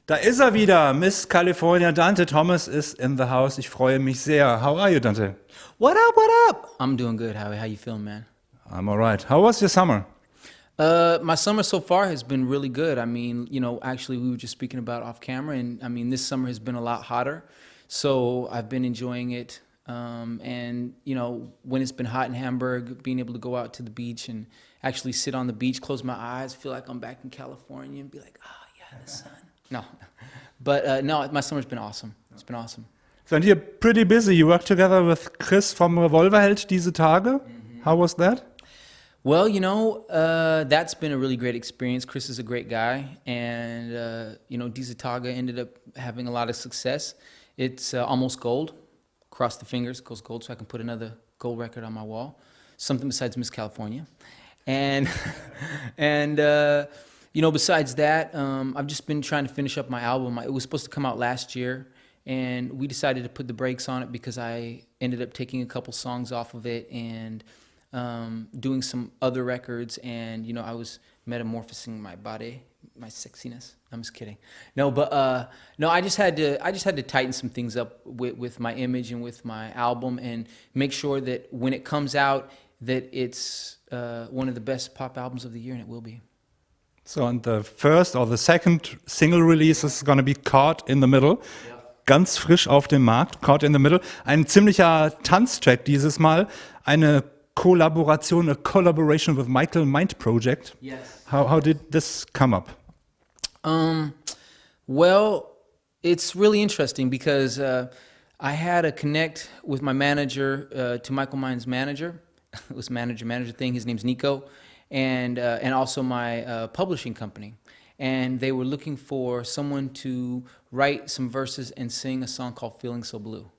Da ist er wieder, Miss California. Dante Thomas is in the house. Ich freue mich sehr. How are you, Dante? What up? What up? I'm doing good, Howie. How you feeling, man? I'm all right. How was your summer? My summer so far has been really good. I mean, actually, we were just speaking about off camera, and I mean, this summer has been a lot hotter, so I've been enjoying it. And when it's been hot in Hamburg, being able to go out to the beach and actually sit on the beach, close my eyes, feel like I'm back in California, and be like, oh yeah, the sun. No, but no, my summer's been awesome. It's been awesome. So, and you're pretty busy. You work together with Chris from Revolverheld diese Tage. How was that? Well, that's been a really great experience. Chris is a great guy, and Diese Tage ended up having a lot of success. It's almost gold. Cross the fingers, it goes gold, so I can put another gold record on my wall. Something besides Miss California, and besides that, I've just been trying to finish up my album. It was supposed to come out last year, and we decided to put the brakes on it because I ended up taking a couple songs off of it and doing some other records, and I was metamorphosing my body, my sexiness. I'm just kidding. No, but no, I just had to tighten some things up with my image and with my album, and make sure that when it comes out, that it's one of the best pop albums of the year, and it will be. So, and the first or the second single release is going to be Caught in the Middle. Yeah. Ganz frisch auf dem Markt, Caught in the Middle. Ein ziemlicher Tanztrack dieses Mal. Eine Kollaboration, a collaboration with Michael Mind Project. Yes. How did this come up? Well, it's really interesting because I had a connect with my manager to Michael Mind's manager. It was manager thing. His name's Nico, and also my publishing company. And they were looking for someone to write some verses and sing a song called "Feeling So Blue,"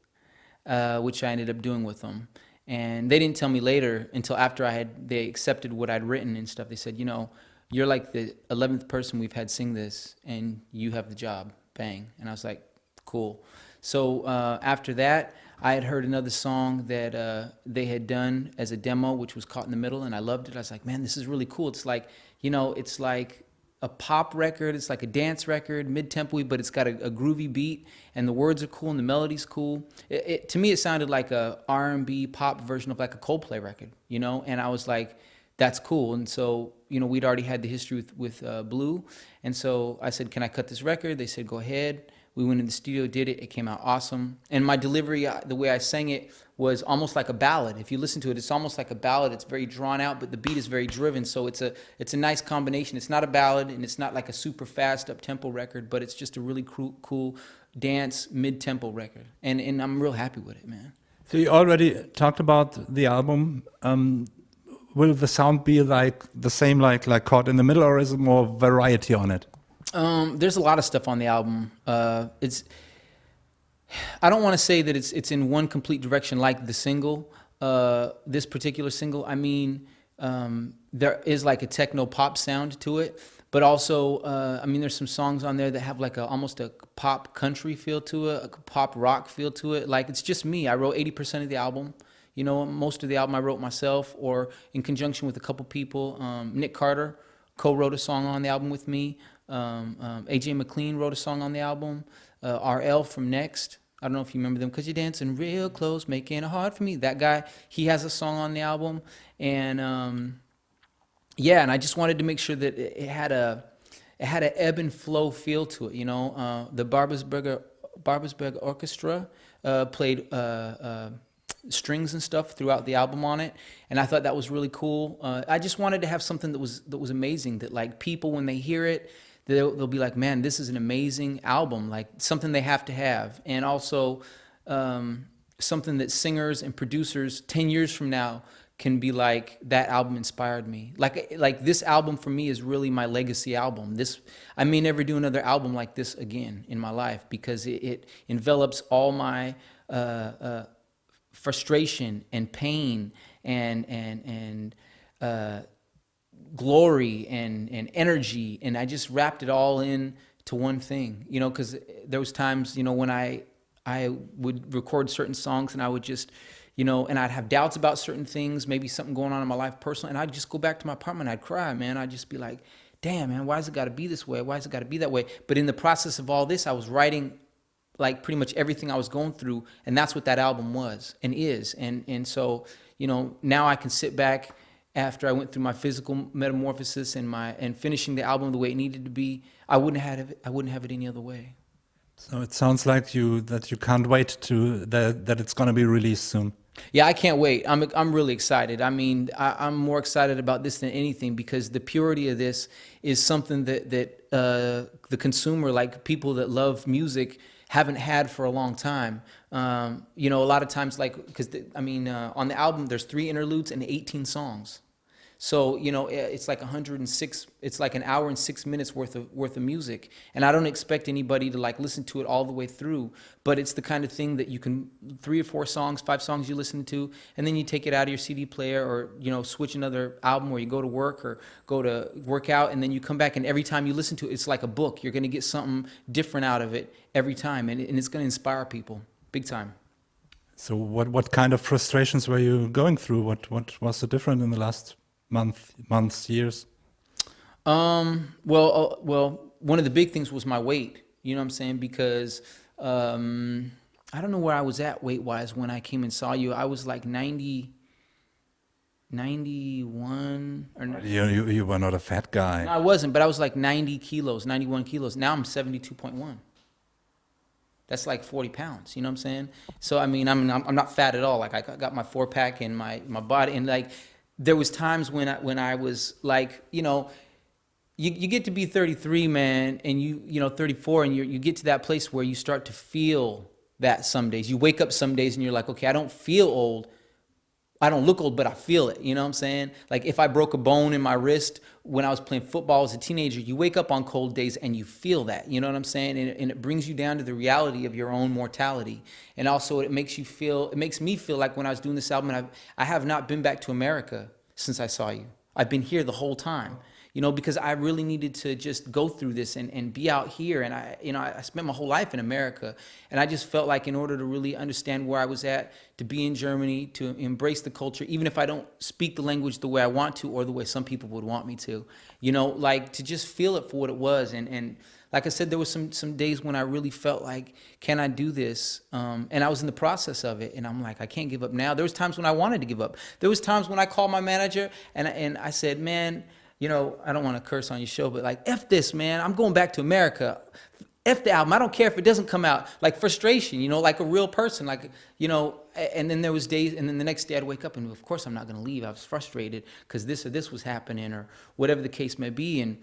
which I ended up doing with them. And they didn't tell me later until after they accepted what I'd written and stuff. They said, you're like the 11th person we've had sing this, and you have the job. Bang. And I was like, cool. So after that, I had heard another song that they had done as a demo, which was Caught in the Middle, and I loved it. I was like, man, this is really cool. It's like, it's like a pop record. It's like a dance record, mid-tempo, but it's got a groovy beat, and the words are cool, and the melody's cool. To me, it sounded like a R&B pop version of like a Coldplay record, and I was like, that's cool. And so, we'd already had the history with Blue, and so I said, can I cut this record? They said, go ahead. We went in the studio, did it. It came out awesome. And my delivery, the way I sang it, was almost like a ballad. If you listen to it, it's almost like a ballad. It's very drawn out, but the beat is very driven. So it's a nice combination. It's not a ballad, and it's not like a super fast up-tempo record, but it's just a really cool dance mid-tempo record. And I'm real happy with it, man. So you already talked about the album. Will the sound be like the same like Caught in the Middle, or is it more variety on it? There's a lot of stuff on the album. I don't want to say that it's in one complete direction like the single, this particular single. I mean, there is like a techno pop sound to it, but also, there's some songs on there that have like almost a pop country feel to it, a pop rock feel to it. Like, it's just me. I wrote 80% of the album. Most of the album I wrote myself or in conjunction with a couple people. Nick Carter co-wrote a song on the album with me. AJ McLean wrote a song on the album. RL from Next, I don't know if you remember them, 'Cause You're Dancing Real Close, Making It Hard for Me. That guy, he has a song on the album. And and I just wanted to make sure that it had an ebb and flow feel to it. The Barbersberg Orchestra played strings and stuff throughout the album on it, and I thought that was really cool. I just wanted to have something that was amazing, that like people, when they hear it, they'll be like, man, this is an amazing album, like something they have to have. And also something that singers and producers 10 years from now can be like, that album inspired me. Like this album for me is really my legacy album. I may never do another album like this again in my life, because it envelops all my frustration and pain and glory and energy, and I just wrapped it all in to one thing, because there was times, when I would record certain songs, and I would just, and I'd have doubts about certain things, maybe something going on in my life personally, and I'd just go back to my apartment, I'd cry, man. I'd just be like, damn, man, why has it got to be this way? Why has it got to be that way? But in the process of all this, I was writing like pretty much everything I was going through, and that's what that album was and is. And so, you know, now I can sit back after I went through my physical metamorphosis and finishing the album the way it needed to be. I wouldn't have it any other way. So it sounds like you can't wait that it's going to be released soon. Yeah, I can't wait. I'm really excited. I mean, I'm more excited about this than anything because the purity of this is something that the consumer, like people that love music, haven't had for a long time. You know, a lot of times, like, because on the album there's 3 interludes and 18 songs. So, you know, it's like 106, it's like an hour and 6 minutes worth of music. And I don't expect anybody to like listen to it all the way through, but it's the kind of thing that you can, 3 or 4 songs, 5 songs you listen to, and then you take it out of your CD player or, you know, switch another album or you go to work or go to work out and then you come back and every time you listen to it, it's like a book. You're going to get something different out of it every time and it's going to inspire people big time. So what kind of frustrations were you going through? What was the difference in the last months, years? Well, one of the big things was my weight. You know what I'm saying? Because I don't know where I was at weight-wise when I came and saw you. I was like 91 or You were not a fat guy. no, I wasn't, but I was like 90 kilos, 91 kilos. Now I'm 72.1. That's like 40 pounds, you know what I'm saying? So, I'm not fat at all. Like I got my 4-pack and my body and like, there was times when I was like, you know, you get to be 33, man, and you know 34, and you get to that place where you start to feel that some days. You wake up some days and you're like, okay, I don't feel old. I don't look old, but I feel it. You know what I'm saying? Like if I broke a bone in my wrist when I was playing football as a teenager, you wake up on cold days and you feel that. You know what I'm saying? And it brings you down to the reality of your own mortality. And also it makes me feel like when I was doing this album, and I have not been back to America since I saw you. I've been here the whole time. You know, because I really needed to just go through this and be out here. And I spent my whole life in America. And I just felt like in order to really understand where I was at, to be in Germany, to embrace the culture, even if I don't speak the language the way I want to or the way some people would want me to, you know, like to just feel it for what it was. And like I said, there was some days when I really felt like, can I do this? And I was in the process of it. And I'm like, I can't give up now. There was times when I wanted to give up. There was times when I called my manager and I said, man, you know, I don't want to curse on your show, but like, F this, man. I'm going back to America. F the album. I don't care if it doesn't come out. Like frustration, you know, like a real person. Like, you know, and then there was days, and then the next day I'd wake up and of course I'm not going to leave. I was frustrated because this or this was happening or whatever the case may be. And,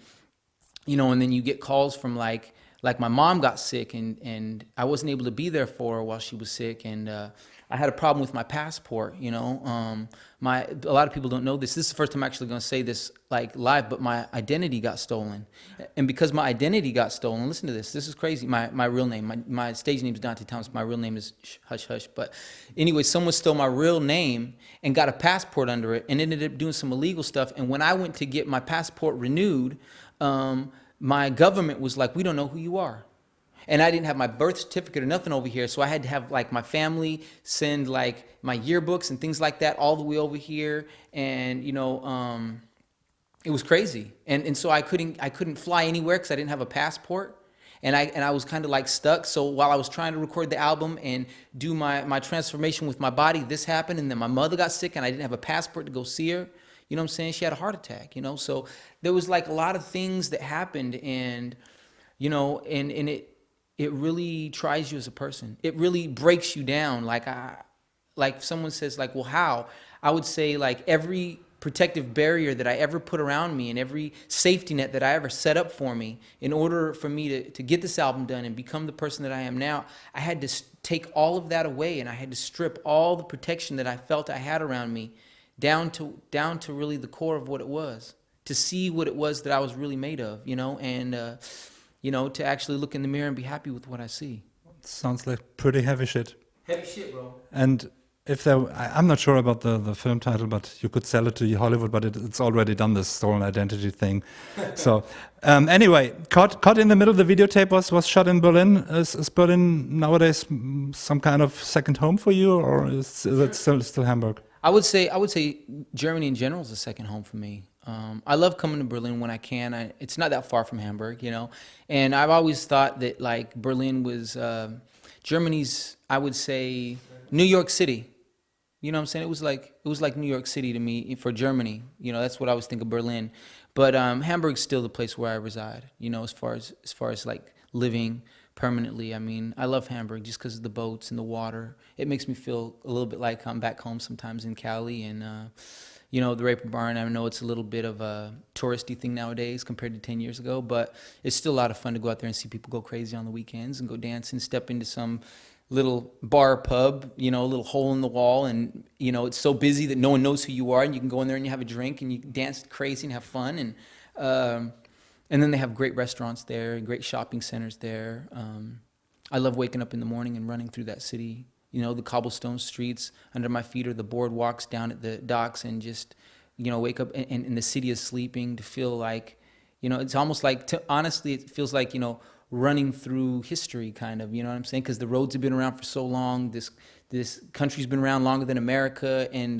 you know, and then you get calls from like my mom got sick and I wasn't able to be there for her while she was sick. And I had a problem with my passport, you know. A lot of people don't know this. This is the first time I'm actually going to say this like live, but my identity got stolen. And because my identity got stolen, listen to this. This is crazy. My real name, my stage name is Dante. My real name is Hush Hush. But anyway, someone stole my real name and got a passport under it and ended up doing some illegal stuff. And when I went to get my passport renewed, my government was like, we don't know who you are. And I didn't have my birth certificate or nothing over here. So I had to have like my family send like my yearbooks and things like that all the way over here. And, you know, it was crazy. And so I couldn't fly anywhere because I didn't have a passport. And I was kind of like stuck. So while I was trying to record the album and do my transformation with my body, this happened. And then my mother got sick and I didn't have a passport to go see her. You know what I'm saying? She had a heart attack, you know? So there was like a lot of things that happened and, you know, and it really tries you as a person. It really breaks you down. Like if someone says like, well, how? I would say like every protective barrier that I ever put around me and every safety net that I ever set up for me in order for me to get this album done and become the person that I am now, I had to take all of that away and I had to strip all the protection that I felt I had around me down to really the core of what it was, to see what it was that I was really made of, you know, and you know, to actually look in the mirror and be happy with what I see. Sounds like pretty heavy shit. Heavy shit, bro. And if I'm not sure about the film title, but you could sell it to Hollywood, but it's already done, this stolen identity thing. So anyway, Caught in the Middle, the videotape was shot in Berlin. Is Berlin nowadays some kind of second home for you, or is it still Hamburg? I would say Germany in general is a second home for me. I love coming to Berlin when I can. It's not that far from Hamburg, you know. And I've always thought that like Berlin was Germany's, I would say, New York City. You know what I'm saying? It was like New York City to me for Germany. You know, that's what I always think of Berlin. But Hamburg's still the place where I reside. You know, as far as like living permanently. I mean, I love Hamburg just because of the boats and the water. It makes me feel a little bit like I'm back home sometimes in Cali. And you know, the Raper Barn. I know it's a little bit of a touristy thing nowadays compared to 10 years ago, but it's still a lot of fun to go out there and see people go crazy on the weekends and go dance and step into some little bar pub, you know, a little hole in the wall, and you know it's so busy that no one knows who you are, and you can go in there and you have a drink and you dance crazy and have fun, and then they have great restaurants there and great shopping centers there. I love waking up in the morning and running through that city. You know, the cobblestone streets under my feet, or the boardwalks down at the docks, and just, you know, wake up and the city is sleeping, to feel like, you know, it's almost like, honestly, it feels like, you know, running through history, kind of, you know what I'm saying? Because the roads have been around for so long. This country's been around longer than America, and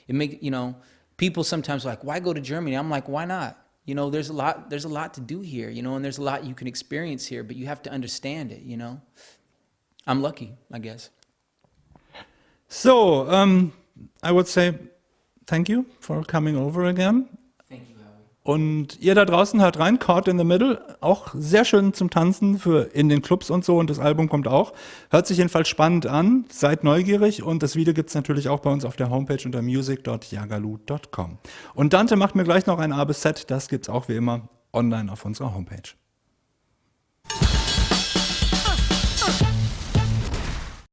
you know, people sometimes are like, why go to Germany? I'm like, why not? You know, there's a lot to do here, you know, and there's a lot you can experience here, but you have to understand it, you know. I'm lucky, I guess. So, I would say thank you for coming over again. Thank you, Howie. Und ihr da draußen hört rein, Caught in the Middle, auch sehr schön zum Tanzen für in den Clubs und so, und das Album kommt auch. Hört sich jedenfalls spannend an, seid neugierig, und das Video gibt es natürlich auch bei uns auf der Homepage unter music.yagaloo.com. Und Dante macht mir gleich noch ein A bis Z, das gibt's auch wie immer online auf unserer Homepage.